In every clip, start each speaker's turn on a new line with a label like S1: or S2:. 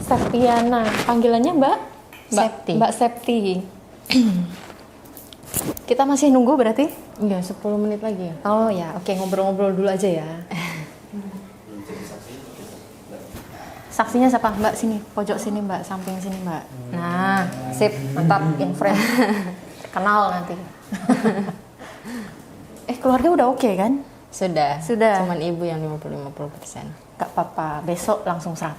S1: Septiana, panggilannya Mbak?
S2: Septi.
S1: Mbak Septi. Kita masih nunggu berarti?
S2: Iya, 10 menit lagi ya.
S1: Oh ya, oke, ngobrol-ngobrol dulu aja ya. Saksinya siapa? Mbak sini, pojok sini Mbak, samping sini Mbak. Nah, sip, mantap, yang friend. Kenal nanti. Keluarga udah oke kan?
S2: Sudah.
S1: Sudah.
S2: Cuman ibu yang 50-50%.
S1: Gak apa-apa, besok langsung 100.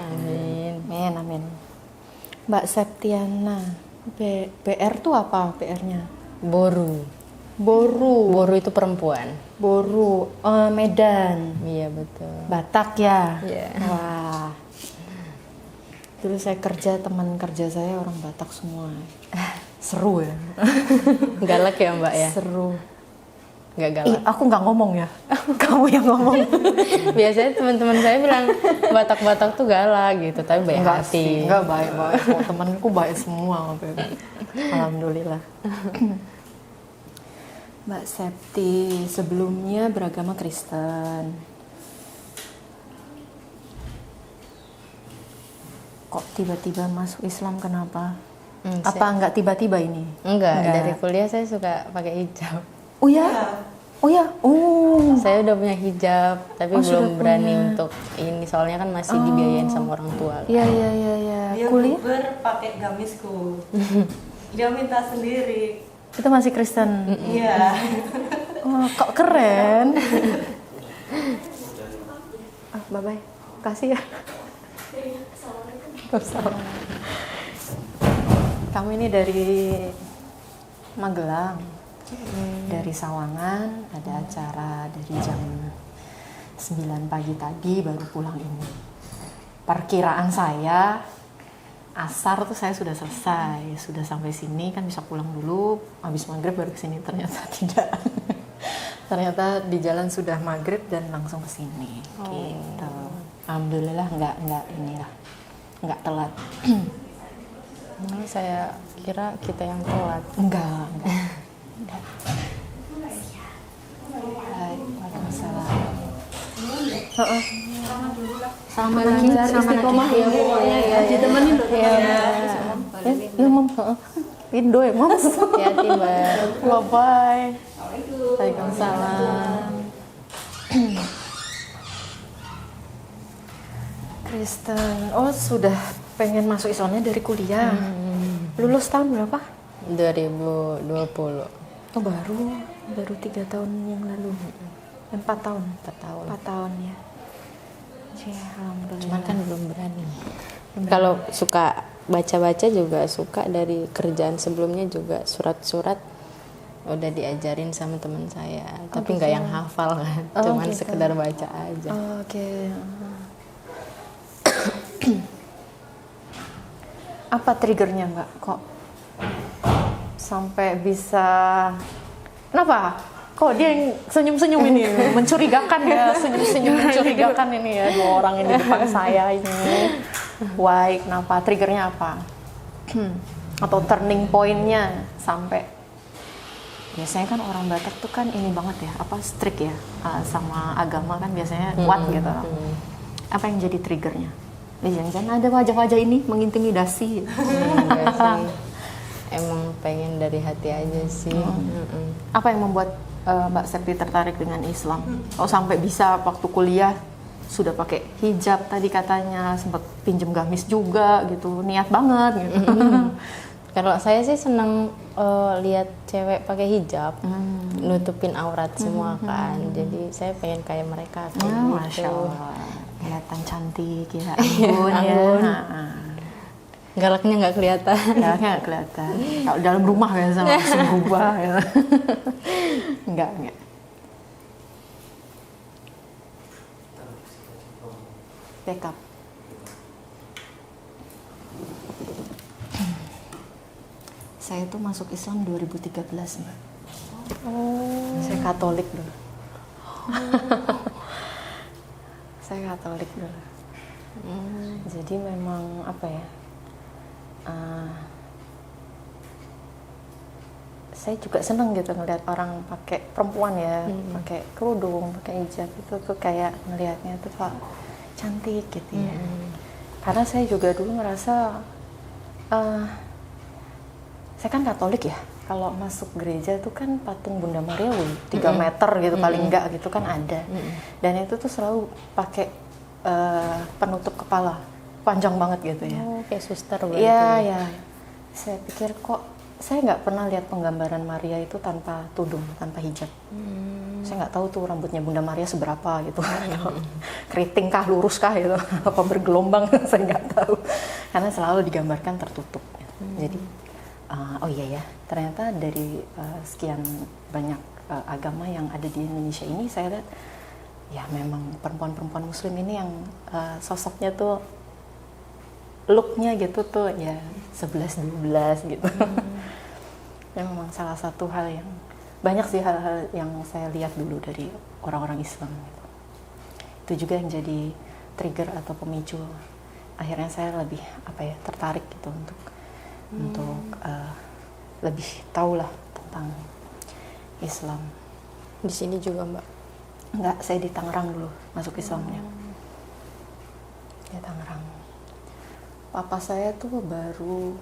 S2: Amin.
S1: Amin, amin. Mbak Septiana, BR tuh apa PR-nya?
S2: Boru.
S1: Boru.
S2: Boru itu perempuan.
S1: Boru, Medan.
S2: Iya, betul.
S1: Batak ya?
S2: Iya.
S1: Wah. Dulu saya kerja, teman kerja saya orang Batak semua. Seru ya?
S2: Galak ya Mbak ya?
S1: Seru.
S2: Nggak galak.
S1: Aku nggak ngomong ya? Kamu yang ngomong.
S2: Biasanya teman-teman saya bilang Batak-Batak tuh galak gitu, tapi baik hati.
S1: Enggak baik-baik. Oh, temanku baik semua. Alhamdulillah. Mbak Septi, sebelumnya beragama Kristen. Kok tiba-tiba masuk Islam, kenapa? Apa enggak tiba-tiba ini?
S2: Enggak, dari kuliah saya suka pakai hijab.
S1: Oh ya? Oh ya? Oh.
S2: Saya udah punya hijab, tapi belum berani untuk ini, soalnya kan masih dibiayain sama orang tua.
S1: Iya.
S3: Dia
S1: Kuliah?
S3: pakai gamisku. Dia minta sendiri.
S1: Itu masih Kristen?
S3: Iya.
S1: Oh, kok keren. Bye-bye. Kasih ya. Assalamualaikum. Kamu ini dari Magelang, dari Sawangan, ada acara dari jam 9 pagi tadi baru pulang ini. Perkiraan saya, asar tuh saya sudah selesai, sudah sampai sini kan bisa pulang dulu, habis maghrib baru kesini, ternyata tidak. Ternyata di jalan sudah maghrib dan langsung kesini. Gitu. Alhamdulillah nggak telat.
S2: Saya kira kita yang telat.
S1: Enggak. Hai, waalaikumsalam. Sama lancar istiqomah ya Bu. Ya, ditemenin dong. Ya, Mam. Indo ya, Mam.
S2: Hati-hati Mbak.
S1: Bye-bye. Waalaikumsalam. Kristen. Oh, sudah pengen masuk Islamnya dari kuliah. Lulus tahun berapa?
S2: 2020.
S1: Oh, baru 3 tahun yang lalu. 4 tahun. 4 tahun ya. Alhamdulillah.
S2: Cuman kan belum berani. Kalau suka baca-baca juga suka, dari kerjaan sebelumnya juga surat-surat udah diajarin sama teman saya, tapi nggak yang hafal kan, cuman sekedar baca aja.
S1: Oke. Apa triggernya Mbak? Kok sampai bisa? Kenapa? Kok dia yang senyum-senyum ini mencurigakan ya, senyum-senyum mencurigakan ini ya, dua orang ini di depan saya ini. Why? Kenapa? Triggernya apa? Atau turning point-nya sampai? Biasanya kan orang Batak tuh kan ini banget ya, strict ya, sama agama kan biasanya kuat gitu. Apa yang jadi triggernya? Jangan-jangan ada wajah-wajah ini mengintimidasi.
S2: Enggak sih. Emang pengen dari hati aja sih.
S1: Apa yang membuat Mbak Septi tertarik dengan Islam? Oh, sampai bisa waktu kuliah sudah pakai hijab tadi katanya, sempat pinjem gamis juga gitu, niat banget gitu.
S2: Kalau saya sih senang lihat cewek pakai hijab, nutupin aurat semua kan. Jadi saya pengen kayak mereka kayak gitu.
S1: Masya Allah, kelihatan cantik ya, ampun ya.
S2: Galaknya nggak kelihatan.
S1: Galaknya nggak kelihatan. Kalau dalam rumah biasa langsung berubah ya. Enggak. Backup. Saya tuh masuk Islam 2013, Mbak. Saya Katolik dulu. Saya Katolik dulu. Jadi memang apa ya? Saya juga seneng gitu ngelihat orang pakai, perempuan ya, pakai kerudung, pakai hijab, itu tuh kayak ngelihatnya tuh Pak, cantik gitu ya. Karena saya juga dulu ngerasa saya kan Katolik ya. Kalau masuk gereja tuh kan patung Bunda Maria 3 meter gitu paling enggak gitu kan ada. Dan itu tuh selalu pakai penutup kepala panjang banget gitu ya.
S2: Oh, kayak suster berarti.
S1: Iya, ya. Saya pikir kok saya nggak pernah lihat penggambaran Maria itu tanpa tudung, tanpa hijab. Saya nggak tahu tuh rambutnya Bunda Maria seberapa gitu. Keriting kah, lurus kah gitu, apa bergelombang, saya nggak tahu. Karena selalu digambarkan tertutup. Jadi, oh iya ya, ternyata dari sekian banyak agama yang ada di Indonesia ini, saya lihat ya memang perempuan-perempuan Muslim ini yang sosoknya tuh looknya gitu tuh ya 11-12 gitu. Ya memang salah satu hal yang banyak sih hal-hal yang saya lihat dulu dari orang-orang Islam gitu. Itu juga yang jadi trigger atau pemicu akhirnya saya lebih tertarik gitu untuk lebih tahu lah tentang Islam.
S2: Di sini juga Mbak?
S1: Enggak, saya di Tangerang dulu masuk Islamnya. Di Tangerang. Papa saya tuh baru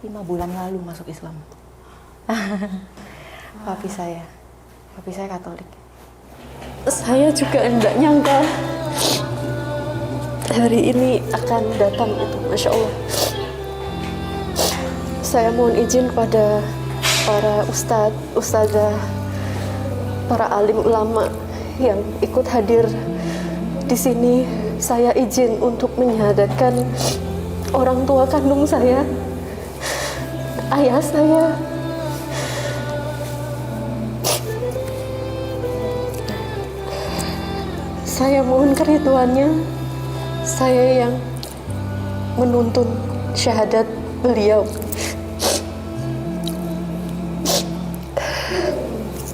S1: 5 bulan lalu masuk Islam. Papi saya Katolik.
S4: Saya juga tidak nyangka hari ini akan datang itu, Masya Allah. Saya mohon izin kepada para ustadz, ustazah, para alim ulama yang ikut hadir di sini. Saya izin untuk menyahadatkan orang tua kandung saya, ayah saya. Saya mohon keriduannya, saya yang menuntun syahadat beliau.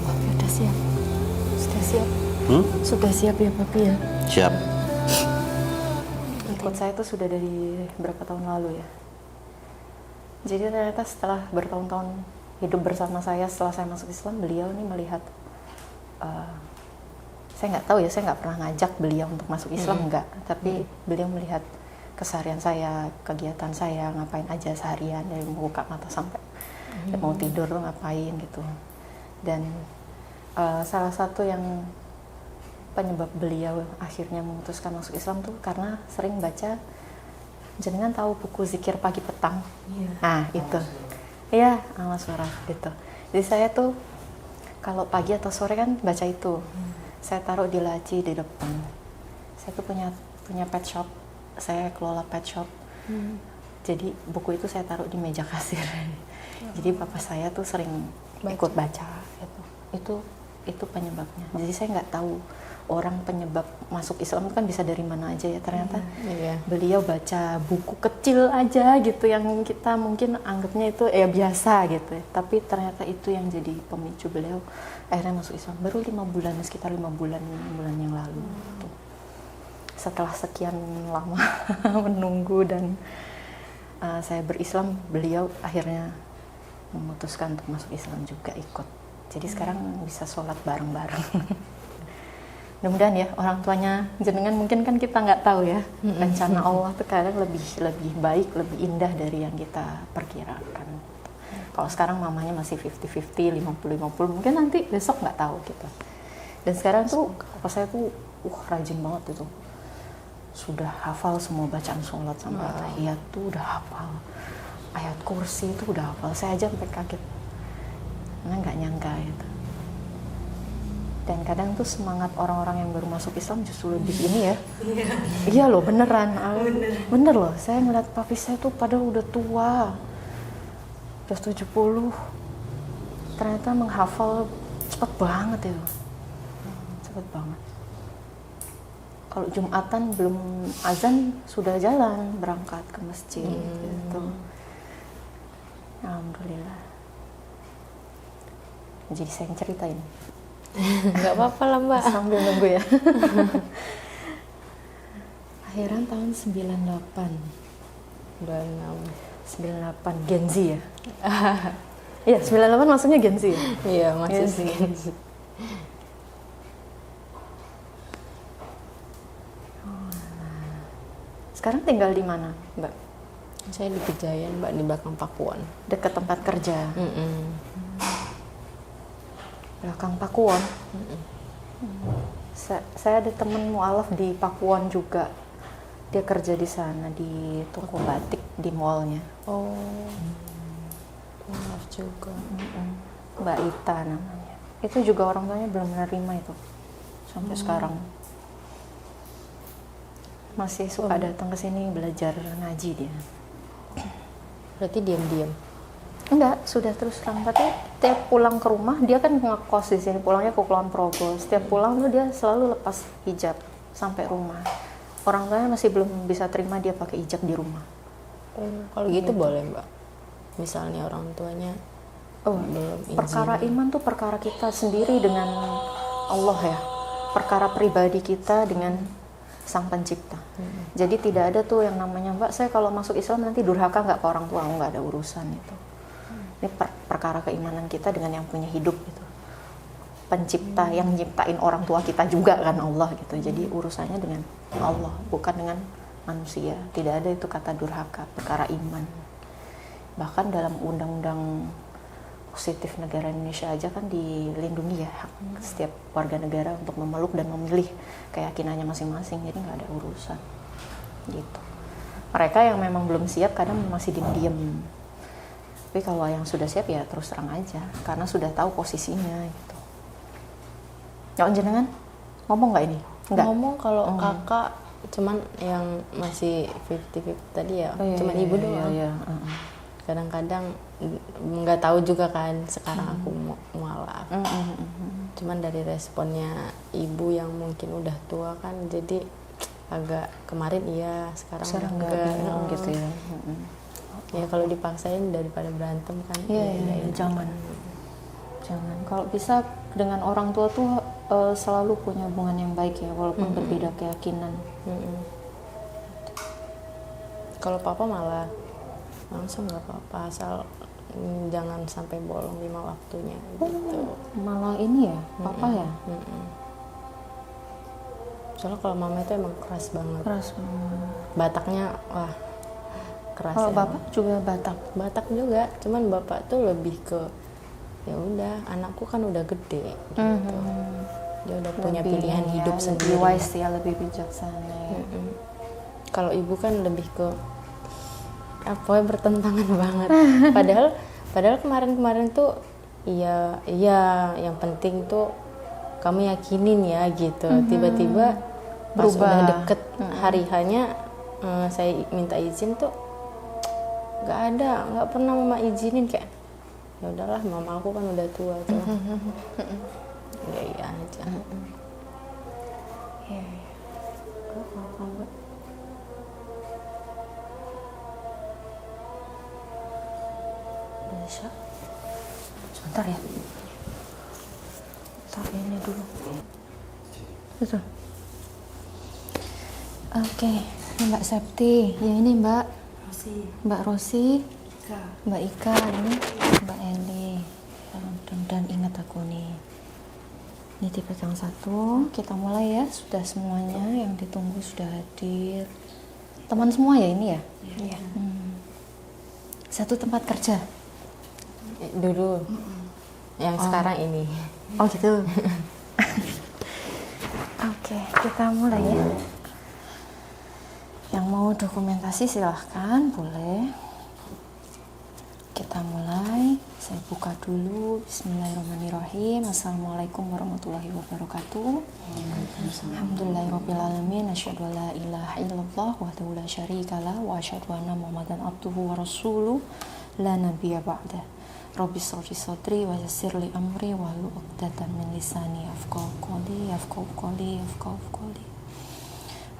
S4: Papi udah siap? Sudah siap? Sudah siap ya Papi ya?
S5: Siap.
S1: Ikut saya tuh sudah dari berapa tahun lalu ya. Jadi ternyata setelah bertahun-tahun hidup bersama saya, setelah saya masuk Islam, beliau nih melihat, saya nggak tahu ya, saya nggak pernah ngajak beliau untuk masuk Islam, enggak. Tapi beliau melihat keseharian saya, kegiatan saya, ngapain aja seharian, dari buka mata sampai mau tidur tuh ngapain gitu. Dan salah satu yang penyebab beliau akhirnya memutuskan masuk Islam tuh karena sering baca, jenengan tahu buku Zikir Pagi Petang? Nah itu, iya, Amal Surah gitu. Jadi saya tuh kalau pagi atau sore kan baca itu, saya taruh di laci di depan. Saya tuh punya pet shop, saya kelola pet shop. Jadi buku itu saya taruh di meja kasir. Jadi papa saya tuh sering ikut baca gitu. Itu penyebabnya. Jadi saya nggak tahu orang penyebab masuk Islam itu kan bisa dari mana aja ya. Ternyata beliau baca buku kecil aja gitu yang kita mungkin anggapnya itu ya biasa gitu ya. Tapi ternyata itu yang jadi pemicu beliau akhirnya masuk Islam. Baru 5 bulan, sekitar 5 bulan yang lalu gitu. Setelah sekian lama menunggu dan saya berislam, beliau akhirnya memutuskan untuk masuk Islam juga ikut. Jadi sekarang bisa sholat bareng-bareng. Mudah-mudahan ya orang tuanya jenengan mungkin kan kita nggak tahu ya, rencana Allah tuh kadang lebih baik, lebih indah dari yang kita perkirakan. Kalau sekarang mamanya masih 50-50, 50-50, mungkin nanti besok nggak tahu gitu. Dan sekarang tuh papa saya tuh rajin banget itu, sudah hafal semua bacaan sholat sampai tahiyat tuh udah hafal, ayat kursi itu udah hafal. Saya aja sampai kaget, karena nggak nyangka gitu. Dan kadang tuh semangat orang-orang yang baru masuk Islam justru lebih ini ya. Iya loh, beneran. Bener loh, saya ngeliat papi saya tuh padahal udah tua, udah 70, ternyata menghafal cepet banget itu. Cepet banget. Kalau Jumatan belum azan sudah jalan berangkat ke masjid gitu. Alhamdulillah. Jadi saya yang ceritain.
S2: Nggak apa-apa lah Mbak.
S1: Sambil nunggu ya. Akhiran tahun 98. 98 Gen Z ya. Iya, 98 maksudnya Gen Z ya?
S2: Iya, masih
S1: Gen Z. Sekarang tinggal di mana, Mbak?
S2: Saya di Kejayan, Mbak, di belakang Pakuan.
S1: Dekat tempat kerja.
S2: Mm-mm.
S1: Belakang Pakuwon. Saya ada temen mualaf di Pakuwon juga. Dia kerja di sana di toko batik di mallnya.
S2: Oh, maaf juga.
S1: Mbak Ita namanya. Itu juga orang tuanya belum menerima itu sampai sekarang. Masih suka datang ke sini belajar ngaji dia.
S2: Berarti diam-diam.
S1: Enggak, sudah terus terang. Tapi tiap pulang ke rumah, dia kan ngekos di sini, pulangnya ke Kulon Progo. Setiap pulang tuh dia selalu lepas hijab sampai rumah. Orang tuanya masih belum bisa terima dia pakai hijab di rumah.
S2: Kalau gitu boleh, Mbak. Misalnya orang tuanya belum izin.
S1: Perkara iman tuh perkara kita sendiri dengan Allah ya. Perkara pribadi kita dengan Sang Pencipta. Jadi tidak ada tuh yang namanya, Mbak, saya kalau masuk Islam nanti durhaka nggak ke orang tua, nggak ada urusan itu. Ini perkara keimanan kita dengan yang punya hidup gitu. Pencipta yang nyiptain orang tua kita juga kan Allah gitu. Jadi urusannya dengan Allah, bukan dengan manusia. Tidak ada itu kata durhaka, perkara iman. Bahkan dalam undang-undang positif negara Indonesia aja kan dilindungi ya hak setiap warga negara untuk memeluk dan memilih keyakinannya masing-masing, jadi nggak ada urusan gitu. Mereka yang memang belum siap kadang masih diem-diem, tapi kalau yang sudah siap ya terus terang aja karena sudah tahu posisinya gitu. Ya jenengan ngomong nggak ini? Nggak.
S2: Ngomong kalau kakak cuman yang masih 50-50 tadi ya, cuman ibu doang.
S1: Iya.
S2: Kadang-kadang nggak tahu juga kan sekarang aku mualaf. Cuman dari responnya ibu yang mungkin udah tua kan, jadi agak kemarin iya, sekarang
S1: nggak
S2: enggak
S1: bingung gitu ya.
S2: Ya kalau dipaksain daripada berantem kan.
S1: Iya, jangan. Kalau bisa dengan orang tua tuh selalu punya hubungan yang baik ya, walaupun berbeda keyakinan.
S2: Kalau papa malah langsung nggak apa-apa, asal jangan sampai bolong 5 waktunya gitu.
S1: Malah ini ya, papa ya?
S2: Soalnya kalau mama itu emang keras banget.
S1: Keras banget.
S2: Bataknya wah keras.
S1: Kalau
S2: emang.
S1: bapak juga Batak?
S2: Batak juga, cuman bapak tuh lebih ke ya udah, anakku kan udah gede gitu. Dia udah punya pilihan hidup sendiri.
S1: Lebih wise ya, lebih bijaksana ya.
S2: Kalau ibu kan lebih ke apa bertentangan banget. Padahal kemarin tuh iya yang penting tuh kamu yakinin ya gitu. Tiba-tiba pas
S1: berubah.
S2: udah deket hari hanya saya minta izin tuh nggak pernah mama izinin, kayak ya udahlah, mama aku kan udah tua tuh. Iya aja.
S1: Iya. Bisa. Sebentar ya. Taruh ini dulu. Betul. Oke, ini Mbak Septi. Ya ini Mbak Rosi. Mbak Ika, ini Mbak Eli. Dan ingat aku nih. Ini tipe yang satu. Kita mulai ya. Sudah semuanya yang ditunggu sudah hadir. Teman semua ya ini ya? Iya. Satu tempat kerja.
S2: Dulu yang sekarang ini.
S1: Oh gitu. Oke, kita mulai ya. Yang mau dokumentasi silahkan, boleh. Kita mulai. Saya buka dulu. Bismillahirrahmanirrahim. Assalamualaikum warahmatullahi wabarakatuh. Alhamdulillahirrabbilalamin. Asyhadu an la ilaha illallah wahdahu la syarikalah wa asyhadu anna Muhammadan abduhu wa rasuluh la nabiyya ba'dah. Rabbi shrah sadri wa yassir li amri wahlul 'uqdatam min lisani yafqahu qawli.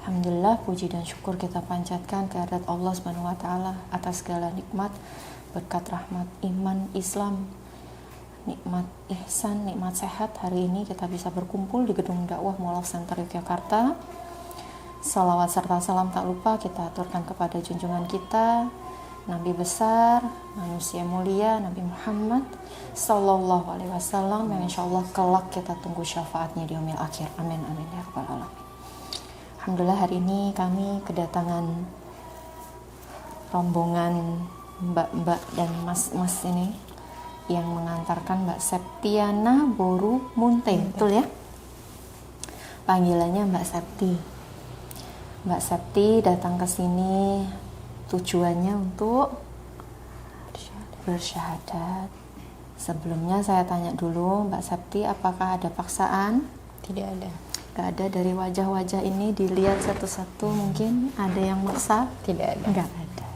S1: Alhamdulillah, puji dan syukur kita panjatkan kehadirat Allah Subhanahu wa taala atas segala nikmat, berkat rahmat iman Islam, nikmat ihsan, nikmat sehat. Hari ini kita bisa berkumpul di Gedung Dakwah Mualaf Center Yogyakarta. Salawat serta salam tak lupa kita aturkan kepada junjungan kita, Nabi besar, manusia mulia, Nabi Muhammad Sallallahu Alaihi Wasallam, yang insya Allah kelak kita tunggu syafaatnya di yaumil akhir. Amin amin ya rabbal alamin. Alhamdulillah hari ini kami kedatangan rombongan mbak-mbak dan mas-mas ini yang mengantarkan Mbak Septiana Boru Munte, betul ya? Panggilannya Mbak Septi. Mbak Septi datang ke sini tujuannya untuk bersyahadat. Sebelumnya saya tanya dulu Mbak Septi, apakah ada paksaan?
S2: Tidak ada.
S1: Gak ada. Dari wajah-wajah ini dilihat satu-satu, mungkin ada yang maksa?
S2: Tidak ada.
S1: Enggak ada.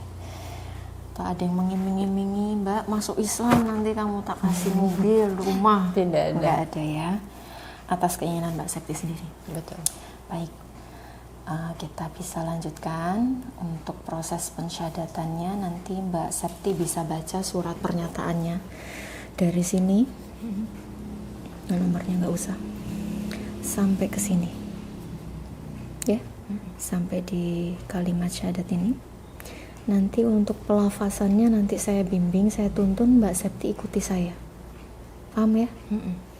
S1: Atau ada yang mengiming-imingi, Mbak masuk Islam nanti kamu tak kasih mobil, rumah?
S2: Tidak ada.
S1: Enggak ada ya. Atas keinginan Mbak Septi sendiri.
S2: Betul.
S1: Baik, kita bisa lanjutkan untuk proses pensyahadatannya. Nanti Mbak Septi bisa baca surat pernyataannya dari sini. Nomornya nggak usah. Sampai ke sini, ya, sampai di kalimat syahadat ini. Nanti untuk pelafasannya nanti saya bimbing, saya tuntun, Mbak Septi ikuti saya. Paham ya?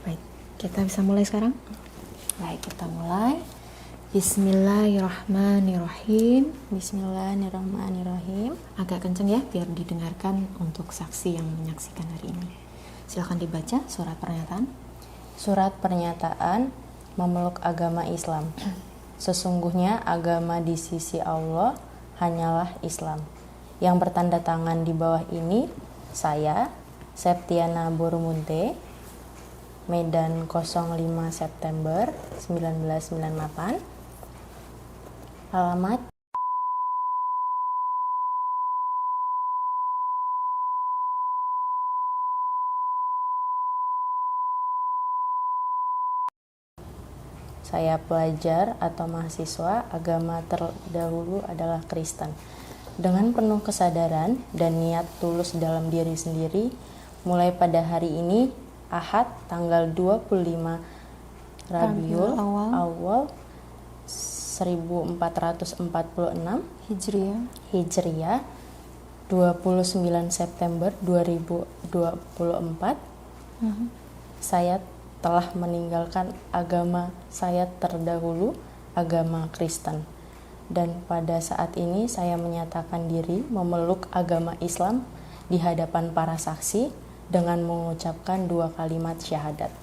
S1: Baik, kita bisa mulai sekarang. Baik, kita mulai. Bismillahirrahmanirrahim.
S2: Bismillahirrahmanirrahim.
S1: Agak kenceng ya, biar didengarkan untuk saksi yang menyaksikan hari ini. Silahkan dibaca surat pernyataan.
S2: Surat pernyataan memeluk agama Islam. Sesungguhnya agama di sisi Allah hanyalah Islam. Yang bertanda tangan di bawah ini saya, Septiana Boru Munte, Medan 05 September 1998. Alamat saya pelajar atau mahasiswa agama terdahulu adalah Kristen. Dengan penuh kesadaran dan niat tulus dalam diri sendiri, mulai pada hari ini, Ahad, tanggal 25 Rabiul Awal 1446 Hijriah, 29 September 2024, saya telah meninggalkan agama saya terdahulu, agama Kristen. Dan pada saat ini saya menyatakan diri memeluk agama Islam di hadapan para saksi dengan mengucapkan 2 kalimat syahadat.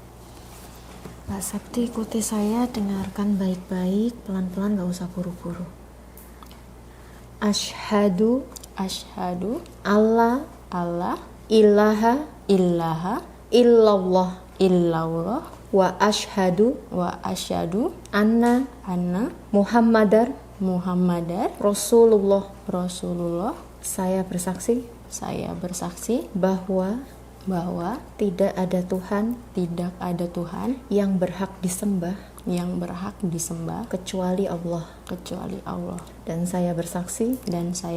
S1: Mbak Septi ikuti saya, dengarkan baik-baik, pelan-pelan, gak usah buru-buru. Asyhadu
S2: Allah
S1: ilaha illallah wa asyhadu anna Muhammadar Rasulullah. Saya bersaksi bahwa tidak ada Tuhan yang berhak disembah kecuali Allah. Dan saya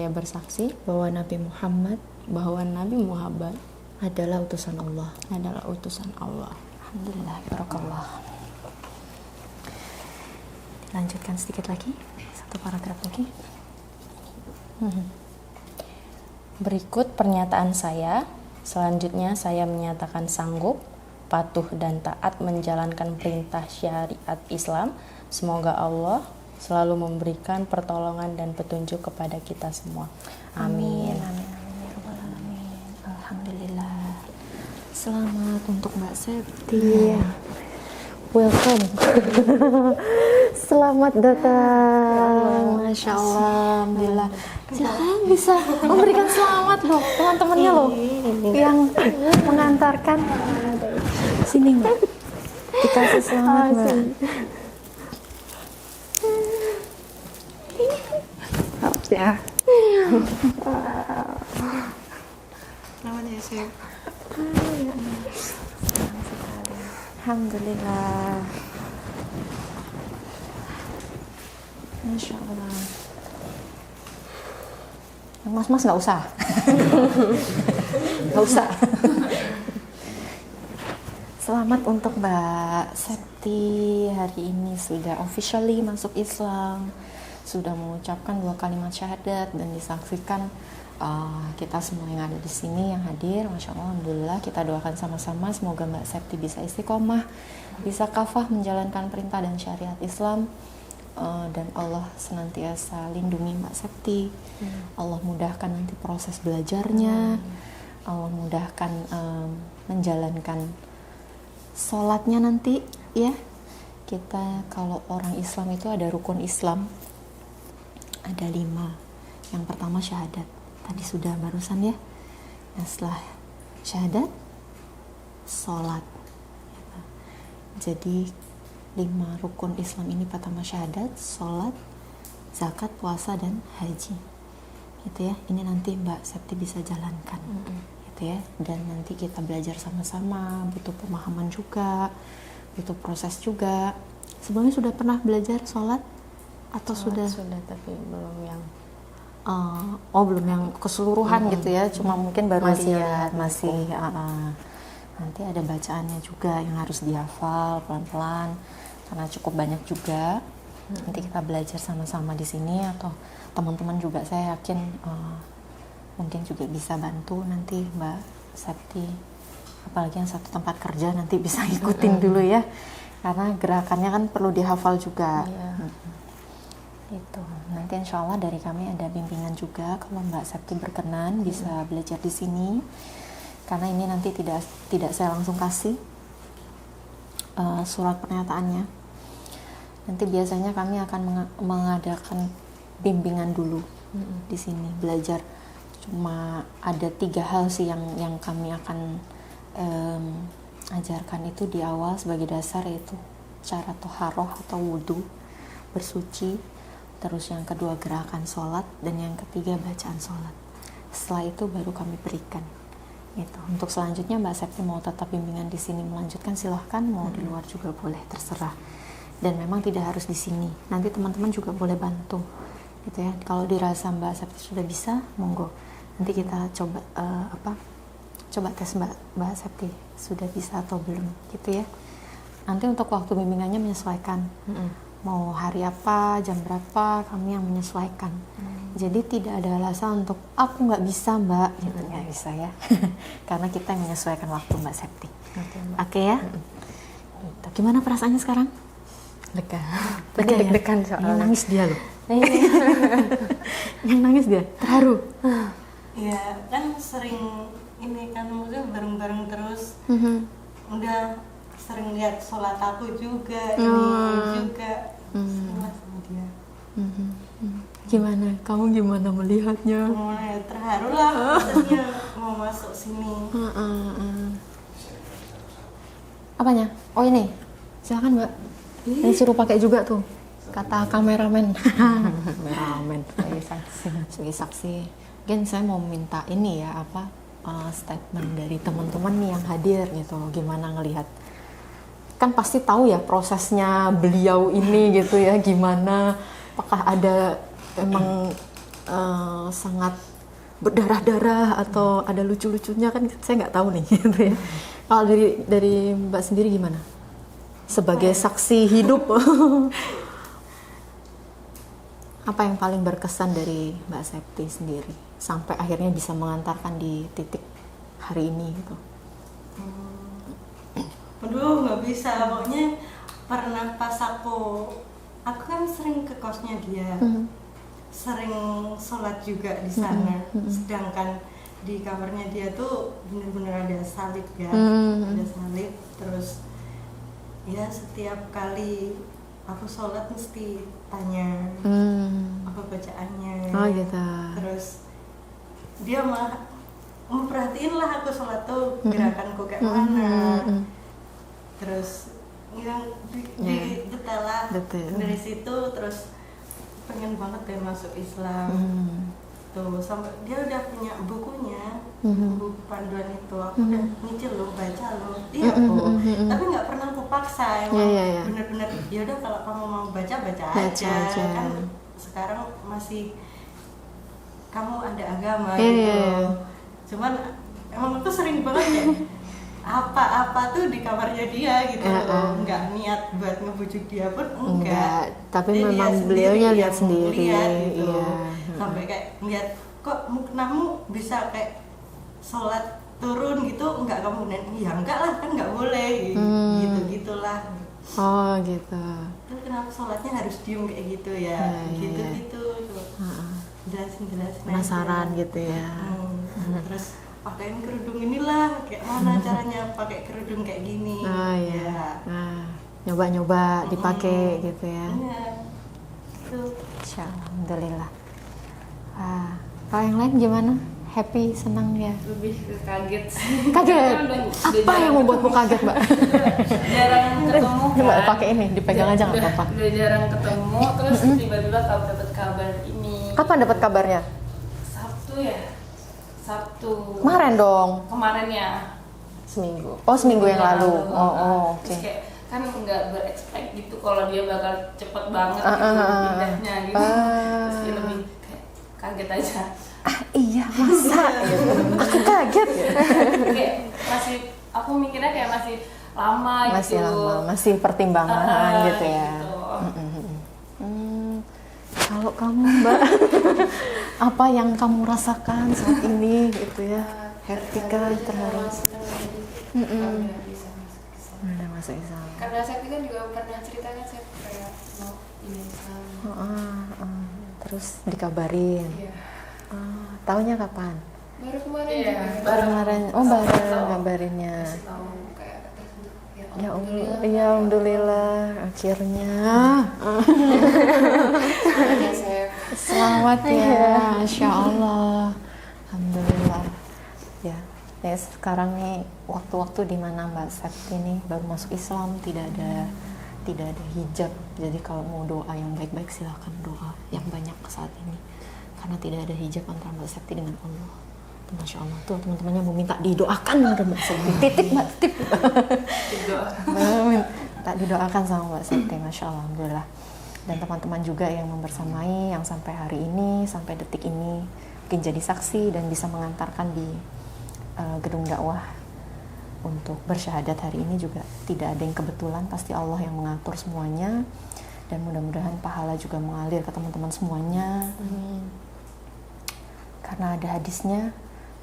S1: bersaksi bahwa Nabi Muhammad adalah utusan Allah. Alhamdulillah, barakallah. Lanjutkan sedikit lagi, 1 paragraf lagi.
S2: Berikut pernyataan saya. Selanjutnya saya menyatakan sanggup, patuh dan taat menjalankan perintah syariat Islam. Semoga Allah selalu memberikan pertolongan dan petunjuk kepada kita semua. Amin.
S1: Alhamdulillah. Selamat untuk Mbak Septi. Welcome. Selamat datang. Masya Allah. Alhamdulillah. Silahkan bisa memberikan selamat loh teman-temannya loh yang mengantarkan. Sini Mbak. Dikasih selamat Mbak. Ya.
S3: Namanya saya.
S1: Alhamdulillah. Masya Allah. Yang mas-mas nggak usah. Nggak usah. Selamat untuk Mbak Septi, hari ini sudah officially masuk Islam, sudah mengucapkan 2 kalimat syahadat dan disaksikan kita semua yang ada di sini yang hadir. Masya Allah, alhamdulillah, kita doakan sama-sama semoga Mbak Septi bisa istiqomah, bisa kafah menjalankan perintah dan syariat Islam, dan Allah senantiasa lindungi Mbak Septi. Allah mudahkan nanti proses belajarnya. Allah mudahkan menjalankan sholatnya nanti ya. Kita kalau orang Islam itu ada rukun Islam, ada 5. Yang pertama syahadat, tadi sudah barusan ya. Nah, setelah syahadat, sholat. Jadi 5 rukun Islam ini pertama syahadat, sholat, zakat, puasa, dan haji. Gitu ya. Ini nanti Mbak Septi bisa jalankan. Gitu ya. Dan nanti kita belajar sama-sama, butuh pemahaman juga, butuh proses juga. Sebelumnya sudah pernah belajar sholat atau sudah
S2: tapi belum yang
S1: belum yang keseluruhan gitu ya, cuma mungkin baru
S2: Masih
S1: lihat,
S2: ada
S1: masih nanti ada bacaannya juga yang harus dihafal pelan-pelan karena cukup banyak juga. Nanti kita belajar sama-sama di sini, atau teman-teman juga saya yakin mungkin juga bisa bantu nanti Mbak Septi, apalagi yang satu tempat kerja nanti bisa ikutin dulu ya, karena gerakannya kan perlu dihafal juga. Itu nanti insya Allah dari kami ada bimbingan juga kalau Mbak Septi berkenan bisa belajar di sini, karena ini nanti tidak saya langsung kasih surat pernyataannya. Nanti biasanya kami akan mengadakan bimbingan dulu di sini, belajar. Cuma ada 3 hal sih yang kami akan ajarkan itu di awal sebagai dasar, yaitu cara toharoh atau wudhu, bersuci, terus yang kedua gerakan sholat, dan yang ketiga bacaan sholat. Setelah itu baru kami berikan. Gitu. Untuk selanjutnya Mbak Septi mau tetap bimbingan di sini melanjutkan silahkan, mau di luar juga boleh, terserah. Dan memang tidak harus di sini. Nanti teman-teman juga boleh bantu. Gitu ya. Kalau dirasa Mbak Septi sudah bisa, monggo. Nanti kita coba coba tes Mbak Septi sudah bisa atau belum, gitu ya. Nanti untuk waktu bimbingannya menyesuaikan. Mau hari apa, jam berapa, kami yang menyesuaikan. Jadi tidak ada alasan untuk aku nggak bisa Mbak, gitu nggak bisa ya. Karena kita yang menyesuaikan waktu Mbak Septi. Oke ya. Gitu. Gimana perasaannya sekarang?
S2: lega.
S1: Lega ya?
S2: Deg-degan soalnya.
S1: Yang nangis dia loh. Yang nangis dia, terharu.
S3: Ya kan sering ini kan maksudnya bareng-bareng terus. Udah sering lihat sholat aku juga, ini juga sama dia.
S1: Gimana? Kamu gimana melihatnya?
S3: Mulai terharu lah maksudnya mau masuk sini.
S1: Apanya? Oh ini, silakan Mbak. Ini suruh pakai juga tuh, kata kameramen. Kameramen. Sebagai saksi. Mungkin saya mau minta ini ya, statement dari teman-teman nih yang hadir gitu. Gimana ngelihat? Kan pasti tahu ya prosesnya beliau ini gitu ya, gimana? Apakah ada emang sangat berdarah-darah atau ada lucu-lucunya, kan saya nggak tahu nih gitu ya. Kalau dari Mbak sendiri gimana? Sebagai saksi hidup, apa yang paling berkesan dari Mbak Septi sendiri sampai akhirnya bisa mengantarkan di titik hari ini gitu?
S3: Aduh nggak bisa, pokoknya pernah pas aku kan sering ke kosnya dia, sering sholat juga di sana, sedangkan di kamarnya dia tuh bener-bener ada salib ya, ada salib. Terus ya setiap kali aku sholat mesti tanya apa bacaannya.
S1: Oh gitu.
S3: Terus dia malah memperhatiin lah aku sholat tuh gerakanku kayak mana. Terus yang di detail lah dari situ. Terus pengen banget deh masuk Islam. Tuh sampai dia udah punya bukunya, buku panduan itu. Aku udah nyicil loh, baca loh. Iya kok. Tapi nggak pernah aku paksa. Emang bener-bener ya udah kalau kamu mau baca aja. Kan sekarang masih kamu ada agama gitu. Cuman emang aku sering banget ya apa-apa tuh di kamarnya dia gitu. Nggak niat buat ngebujuk dia pun enggak.
S1: Tapi
S3: Jadi
S1: memang
S3: dia
S1: beliaunya
S3: sendiri
S1: lihat
S3: yang
S1: sendiri.
S3: lihat gitu.
S1: Iya.
S3: Sampai kayak ngeliat kok muknamu bisa kayak sholat turun gitu, enggak kamu, iya enggak lah, kan enggak boleh gitu gitulah.
S2: Oh gitu.
S3: Terus kenapa sholatnya harus diem kayak gitu ya? Gitu-gitu. Jelasin
S2: Penasaran
S3: aja.
S2: gitu ya.
S3: Terus pakaiin kerudung inilah, kayak mana caranya pakai kerudung kayak gini.
S2: Oh iya.
S3: Ya.
S2: Nah, nyoba-nyoba dipakai gitu ya.
S3: Iya. Itu.
S2: Alhamdulillah. Kalau yang lain gimana? Happy, senang ya?
S5: Lebih ke kaget sih.
S2: Kaget?
S5: Udah
S2: Apa yang membuatmu kaget, Mbak?
S5: jarang ketemu kan.
S2: Coba pakai ini, dipegang aja nggak apa-apa.
S5: Udah jarang ketemu, terus tiba-tiba dapat kabar ini.
S1: Kapan dapat kabarnya?
S5: Sabtu ya? Sabtu.
S1: Kemarin dong.
S5: Kemarin ya.
S1: Seminggu. Oh, seminggu yang lalu. Oh,
S5: Terus
S1: oke.
S5: kayak kan nggak berekspekt gitu kalau dia bakal cepet banget gitu pindahnya gitu. Terus dia lebih kayak kaget aja.
S1: Iya, masa? Aku kaget.
S5: Kayak masih, aku mikirnya kayak masih lama
S1: Masih
S5: gitu.
S1: lama, masih pertimbangan gitu ya.
S5: Gitu.
S1: Kalau kamu, Mbak, apa yang kamu rasakan saat ini gitu ya? Happy kah, terharu? Udah masuk Islam.
S4: Karena saya kan juga pernah ceritakan saya kayak mau ini Islam.
S1: Terus dikabarin.
S4: Iya.
S1: Taunya kapan?
S4: Baru kemarin
S5: Iya,
S4: juga.
S5: baru
S1: Kemarin. Oh, baru ngabarinnya.
S4: Tahu kayak tersentuh.
S1: Ya Allah, ya alhamdulillah akhirnya.
S4: Makanya saya
S1: Selamat ya, Masya Allah. Alhamdulillah. Ya, sekarang nih waktu-waktu di mana Mbak Septi nih baru masuk Islam, tidak ada hijab. Jadi kalau mau doa yang baik-baik silahkan doa yang banyak saat ini. Karena tidak ada hijab antara Mbak Septi dengan Allah. Itu Masya Allah tuh teman-temannya mau minta didoakan sama Mbak Septi. Titip Mbak, titip. Tak didoakan sama Mbak Septi, Masya Allah, Alhamdulillah. Dan teman-teman juga yang membersamai, yang sampai hari ini, sampai detik ini mungkin jadi saksi dan bisa mengantarkan di gedung dakwah untuk bersyahadat hari ini juga tidak ada yang kebetulan, pasti Allah yang mengatur semuanya. Dan mudah-mudahan pahala juga mengalir ke teman-teman semuanya. Karena ada hadisnya,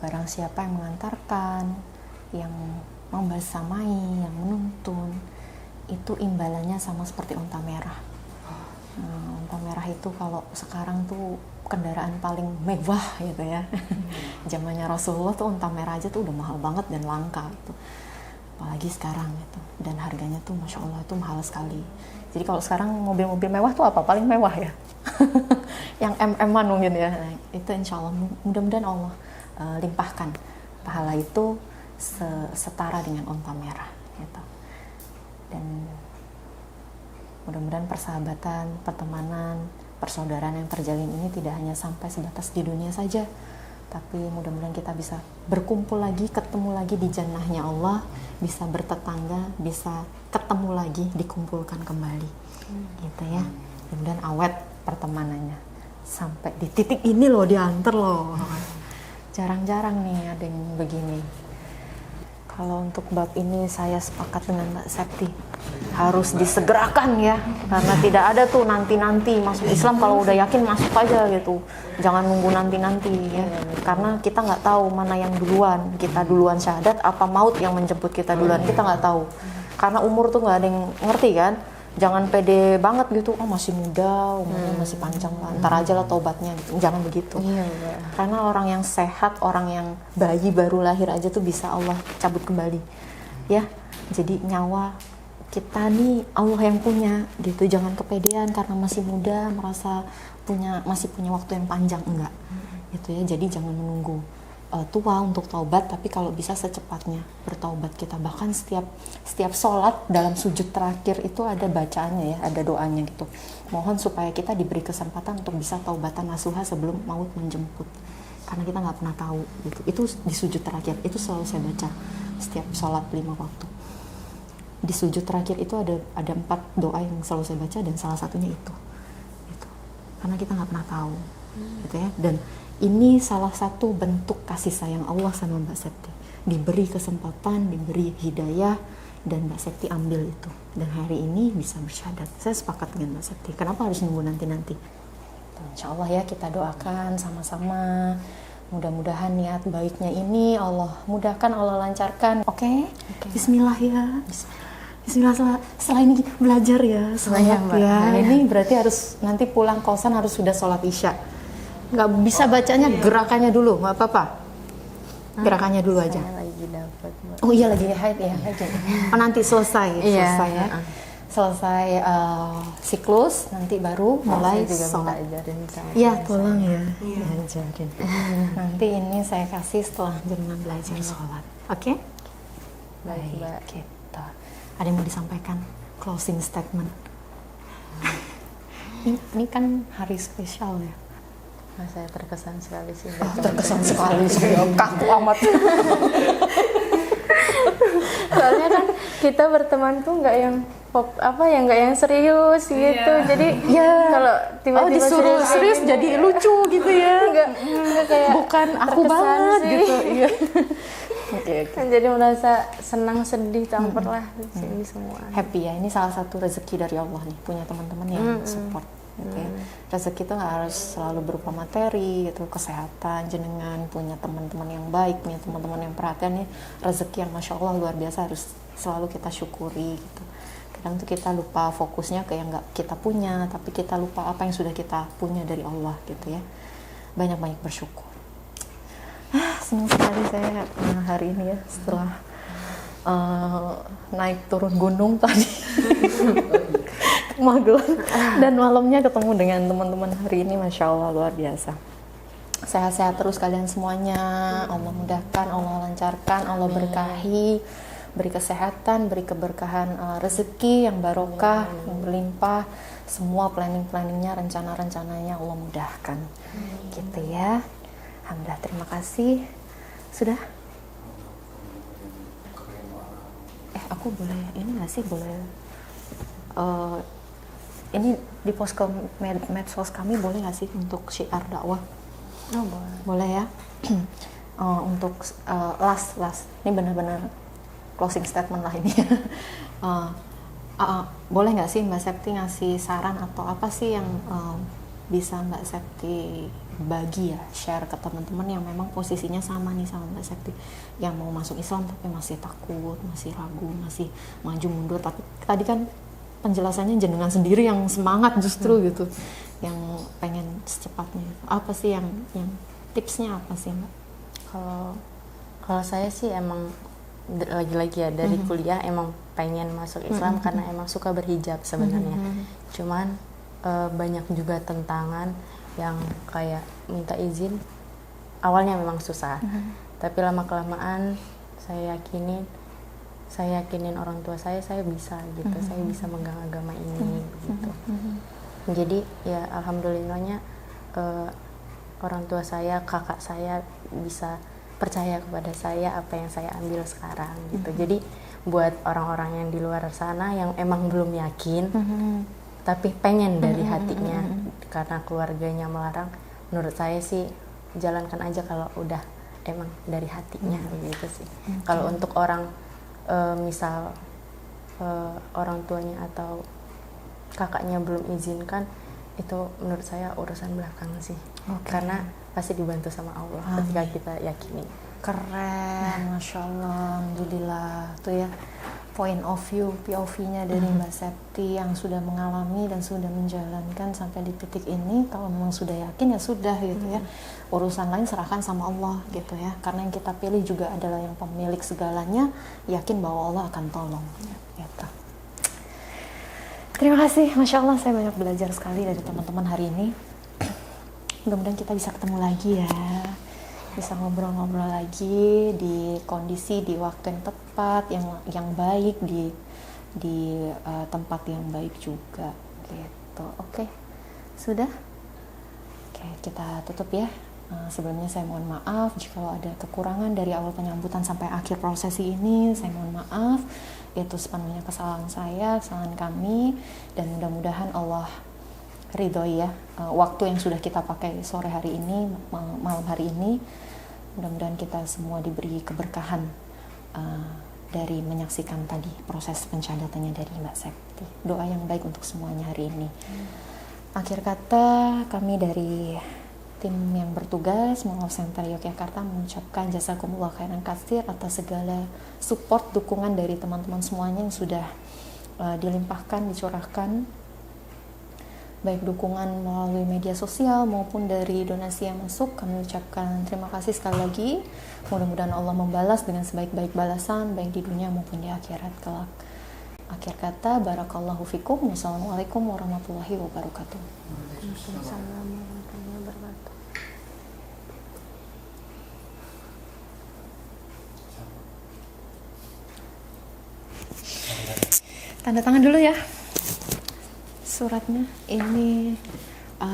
S1: barang siapa yang mengantarkan, yang membersamai, yang menuntun, itu imbalannya sama seperti unta merah. Unta merah itu kalau sekarang tuh kendaraan paling mewah gitu ya. Zamannya Rasulullah tuh unta merah aja tuh udah mahal banget dan langka gitu. Apalagi sekarang gitu. Dan harganya tuh Masya Allah itu mahal sekali. Jadi kalau sekarang mobil-mobil mewah tuh apa? Paling mewah ya. Yang MM-an mungkin ya. Nah, itu insya Allah mudah-mudahan Allah limpahkan pahala itu setara dengan unta merah gitu. Dan mudah-mudahan persahabatan, pertemanan, persaudaraan yang terjalin ini tidak hanya sampai sebatas di dunia saja, tapi mudah-mudahan kita bisa berkumpul lagi, ketemu lagi di jannahnya Allah, bisa bertetangga, bisa ketemu lagi, dikumpulkan kembali, gitu ya. Mudah-mudahan awet pertemanannya sampai di titik ini loh, diantar loh. Jarang-jarang nih ada yang begini. Kalau untuk bab ini saya sepakat dengan Mbak Septi, harus disegerakan ya, karena tidak ada tuh nanti-nanti masuk Islam. Kalau udah yakin masuk aja gitu, jangan nunggu nanti-nanti ya, karena kita nggak tahu mana yang duluan, kita duluan syahadat apa maut yang menjemput kita duluan, kita nggak tahu. Karena umur tuh nggak ada yang ngerti kan. Jangan pede banget gitu, oh masih muda, umurnya masih panjang lah, ntar aja lah tobatnya gitu. Jangan begitu. Karena orang yang sehat, orang yang bayi baru lahir aja tuh bisa Allah cabut kembali. Ya, jadi nyawa kita nih Allah yang punya gitu. Jangan kepedean karena masih muda merasa masih punya waktu yang panjang, enggak. Gitu ya. Jadi jangan menunggu tua untuk taubat, tapi kalau bisa secepatnya bertaubat kita. Bahkan setiap sholat dalam sujud terakhir itu ada bacaannya ya, ada doanya gitu. Mohon supaya kita diberi kesempatan untuk bisa taubatan nasuha sebelum maut menjemput, karena kita nggak pernah tahu gitu. Itu di sujud terakhir itu selalu saya baca setiap sholat 5 waktu. Di sujud terakhir itu ada 4 doa yang selalu saya baca, dan salah satunya itu gitu. Karena kita nggak pernah tahu gitu ya. Dan ini salah satu bentuk kasih sayang Allah sama Mbak Septi. Diberi kesempatan, diberi hidayah, dan Mbak Septi ambil itu. Dan hari ini bisa bersyahadat. Saya sepakat dengan Mbak Septi. Kenapa harus nunggu nanti-nanti? Insya Allah ya, kita doakan sama-sama. Mudah-mudahan niat baiknya ini Allah mudahkan, Allah lancarkan. Oke? Bismillah ya. Bismillah. Bismillah, setelah ini belajar ya, sholat
S2: Iya, Mbak.
S1: ya. Ini berarti harus nanti pulang kosan harus sudah sholat isya. Nggak bisa bacanya gerakannya dulu, nggak apa-apa. Gerakannya dulu aja.
S2: Saya lagi dapat, Mbak.
S1: Oh iya lagi haid ya. Oh nanti selesai
S2: Iya,
S1: ya. Selesai siklus nanti baru mulai
S2: Saya juga minta
S1: sholat.
S2: ajarin sama
S1: Iya
S2: teman
S1: tolong ya.
S3: Iya.
S1: Ajarin. Nanti ini saya kasih setelah jenengan belajar sholat. Oke?
S2: Baik, Mbak.
S1: Gitu. Ada yang mau disampaikan? Closing statement. Ini kan hari spesial ya.
S2: Nah, saya terkesan sekali sih.
S1: Terkesan sekali saya kaku amat.
S4: Soalnya kan kita berteman tuh nggak yang nggak yang serius gitu. Jadi kalau tiba-tiba
S1: Oh disuruh serius jadi lucu gitu ya.
S4: nggak kayak
S1: Bukan aku
S4: terkesan
S1: banget
S4: sih.
S1: gitu. Iya. Oke.
S4: kan jadi merasa senang sedih campur lah di sini semua.
S1: Happy ya, ini salah satu rezeki dari Allah nih, punya teman-teman yang support gitu ya. Rezeki itu nggak harus selalu berupa materi gitu, kesehatan jenengan, punya teman-teman yang baik, punya teman-teman yang perhatian nih, rezeki yang Masya Allah luar biasa harus selalu kita syukuri gitu. Kadang tuh kita lupa fokusnya ke yang nggak kita punya, tapi kita lupa apa yang sudah kita punya dari Allah gitu ya. Banyak-banyak bersyukur. Senang sekali saya hari ini ya setelah naik turun gunung tadi ke Magelang dan malamnya ketemu dengan teman-teman hari ini, Masya Allah luar biasa. Sehat-sehat terus kalian semuanya, Allah mudahkan, Allah lancarkan, Allah berkahi, beri kesehatan, beri keberkahan rezeki yang barokah, yang berlimpah, semua planning-planningnya, rencana-rencananya Allah mudahkan gitu ya. Alhamdulillah, terima kasih. Sudah? Aku boleh ini nggak sih, boleh ini di post ke medsos kami boleh nggak sih untuk syiar dakwah?
S2: Oh, boleh.
S1: Boleh ya. Untuk last ini benar-benar closing statement lah ini. Boleh nggak sih Mbak Septi ngasih saran atau apa sih yang bisa Mbak Septi bagi ya, share ke teman-teman yang memang posisinya sama nih sama Mbak Septi, yang mau masuk Islam tapi masih takut, masih ragu, masih maju mundur, tapi tadi kan penjelasannya jenengan sendiri yang semangat justru gitu, yang pengen secepatnya. Apa sih yang tipsnya apa sih Mbak?
S2: Kalau saya sih emang lagi-lagi ya dari kuliah emang pengen masuk Islam karena emang suka berhijab sebenarnya. Cuman banyak juga tentangan yang kayak minta izin awalnya memang susah, tapi lama-kelamaan saya yakinin orang tua saya bisa gitu, saya bisa megang agama ini gitu. Jadi ya alhamdulillahnya orang tua saya, kakak saya bisa percaya kepada saya apa yang saya ambil sekarang gitu. Jadi buat orang-orang yang di luar sana yang emang belum yakin tapi pengen dari hatinya karena keluarganya melarang, menurut saya sih jalankan aja kalau udah emang dari hatinya gitu sih. Kalau untuk orang misal orang tuanya atau kakaknya belum izinkan, itu menurut saya urusan belakang sih. Karena pasti dibantu sama Allah ketika kita yakini.
S1: Keren, Masya Allah, Alhamdulillah. Tuh ya, point of view, POV-nya dari Mbak Septi yang sudah mengalami dan sudah menjalankan sampai di titik ini. Kalau memang sudah yakin ya sudah gitu ya. Urusan lain serahkan sama Allah gitu ya. Karena yang kita pilih juga adalah yang pemilik segalanya, yakin bahwa Allah akan tolong gitu. Terima kasih, Masya Allah saya banyak belajar sekali dari teman-teman hari ini. Mudah-mudahan kita bisa ketemu lagi ya, bisa ngobrol-ngobrol lagi di kondisi, di waktu yang tepat, yang baik, di tempat yang baik juga gitu. Oke, sudah? Oke, kita tutup ya. Sebelumnya saya mohon maaf jika ada kekurangan dari awal penyambutan sampai akhir prosesi ini. Saya mohon maaf, itu sepenuhnya kesalahan saya, kesalahan kami, dan mudah-mudahan Allah ridhoi ya waktu yang sudah kita pakai sore hari ini, malam hari ini. Mudah-mudahan kita semua diberi keberkahan dari menyaksikan tadi proses pencadatannya dari Mbak Septi. Doa yang baik untuk semuanya hari ini. Akhir kata, kami dari tim yang bertugas Mall Center Yogyakarta mengucapkan jazakumullah khairan katsir atas segala support, dukungan dari teman-teman semuanya yang sudah dilimpahkan, dicurahkan, baik dukungan melalui media sosial maupun dari donasi yang masuk. Kami ucapkan terima kasih sekali lagi. Mudah-mudahan Allah membalas dengan sebaik-baik balasan, baik di dunia maupun di akhirat kelak. Akhir kata, barakallahu fikum. Wassalamualaikum warahmatullahi wabarakatuh.
S4: Waalaikumsalam warahmatullahi wabarakatuh.
S1: Tanda tangan dulu ya suratnya. Ini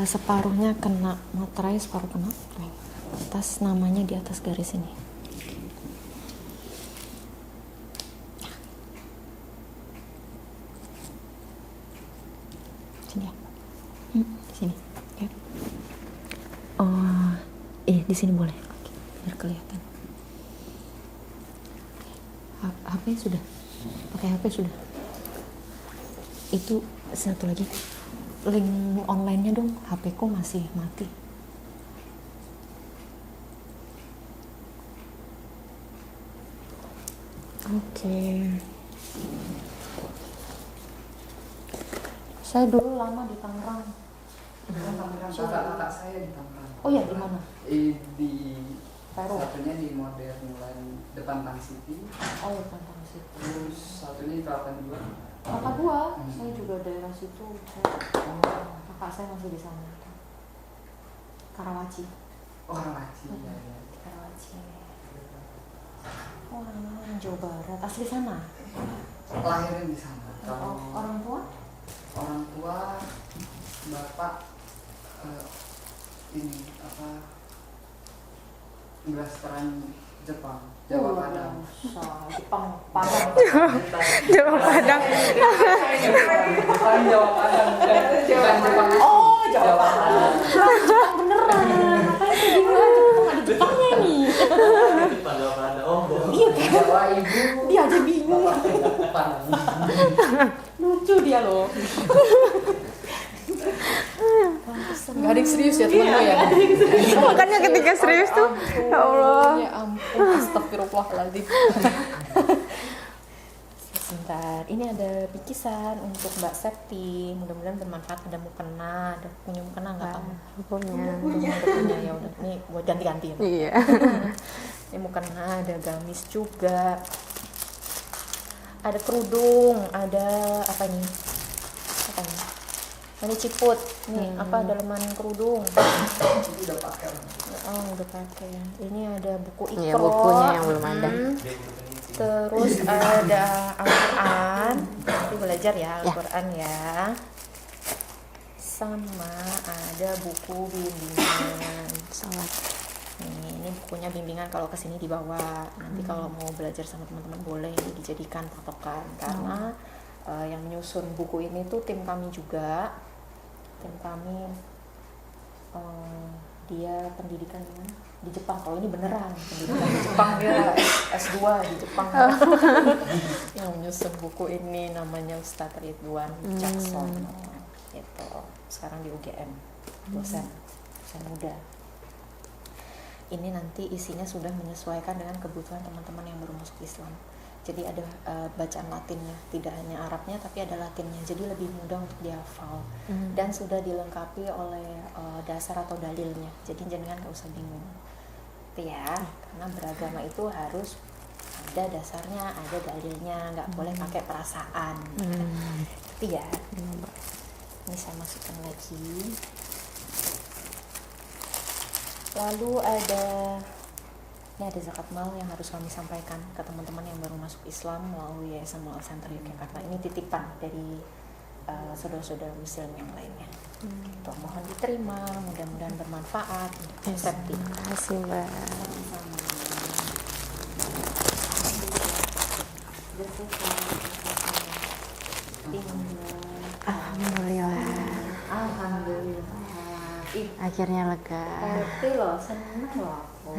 S1: separuhnya kena materai, separuh kena. Atas namanya di atas garis ini. Sini ya. Sini. Ya. Oh, di sini boleh. Oke, biar kelihatan. HP sudah. Pakai HP sudah. Itu satu lagi, link online-nya dong, HP ku masih mati. Oke. Saya dulu lama di Tangerang.
S6: Kakak saya di Tangerang.
S1: Oh ya, di mana?
S6: Di
S1: Peru.
S6: satunya di Modern Land depan Tang City.
S1: Oh, Tangerang sih.
S6: Terus satunya di Kelapa Dua.
S1: Kakak gua, saya juga daerah situ. Kakak saya masih di sana. Karawaci.
S6: Oh, Karawaci. Ya.
S1: Karawaci. Oh, orang Jawa Barat. Asli sana?
S6: Lahirnya di sana. Kalau
S1: Orang tua?
S6: orang tua bapak ini apa blasteran Jepang, Jawa Padang.
S1: Jepang Padang.
S4: Jawa Padang.
S6: Bukan Jawa Padang, bukan Jepang.
S1: Oh, Jawa Padang. Jepang beneran. Makanya saya bingung aja, kok nggak ada Jepangnya nih. Iya kan?
S6: Jawa Ibu.
S1: Dia aja bingung.
S6: Padang.
S1: Lucu dia loh. Gak ada yang serius ya temen lo ya?
S4: Makanya ketika serius tuh, ya Allah.
S1: Ya ampun, astagfirullahaladzim. Sebentar, ini ada bikisan untuk Mbak Septi. Mudah-mudahan bermanfaat. Ada mukena, ada punya mukena nggak kamu?
S4: Punya.
S1: Punya ya udah. Ini buat ganti-ganti.
S4: Iya.
S1: Ini mukena, ada gamis juga. Ada kerudung, ada apa ini? Apa ini? Ini ciput, nih apa dalaman kerudung.
S6: Itu udah pakai.
S1: Oh udah pakai. Ini ada buku ikro.
S2: Iya, bukunya yang belum ada.
S1: Terus ada Al-Quran. Nanti belajar ya Al-Quran ya. Sama ada buku bimbingan sholat. Ini bukunya bimbingan, kalau kesini dibawa. Nanti kalau mau belajar sama teman-teman boleh dijadikan patokan. Karena yang menyusun buku ini tuh tim kami juga. Tim kami dia pendidikan di Jepang. Kalau ini beneran pendidikan di Jepang, ya S2 di Jepang. Yang menyusun buku ini namanya Ustadz Ridwan Wicaksono. Itu sekarang di UGM, dosen muda. Ini nanti isinya sudah menyesuaikan dengan kebutuhan teman-teman yang baru masuk Islam. Jadi ada bacaan Latinnya, tidak hanya Arabnya tapi ada Latinnya, jadi lebih mudah untuk dihafal. Dan sudah dilengkapi oleh dasar atau dalilnya, jadi jangan gak usah bingung itu ya. Karena beragama itu harus ada dasarnya, ada dalilnya, nggak boleh pakai perasaan. Itu ya. Ini saya masukkan lagi. Lalu ini ada zakat mal yang harus kami sampaikan ke teman-teman yang baru masuk Islam melalui Yayasan Mu'alaf Center Yogyakarta. Ini titipan dari saudara-saudara muslim yang lainnya. Itu mohon diterima, mudah-mudahan bermanfaat untuk Septi.
S4: Terima kasih, Mbak.
S2: Alhamdulillah. Akhirnya lega.
S1: Ngerti loh, seneng loh aku.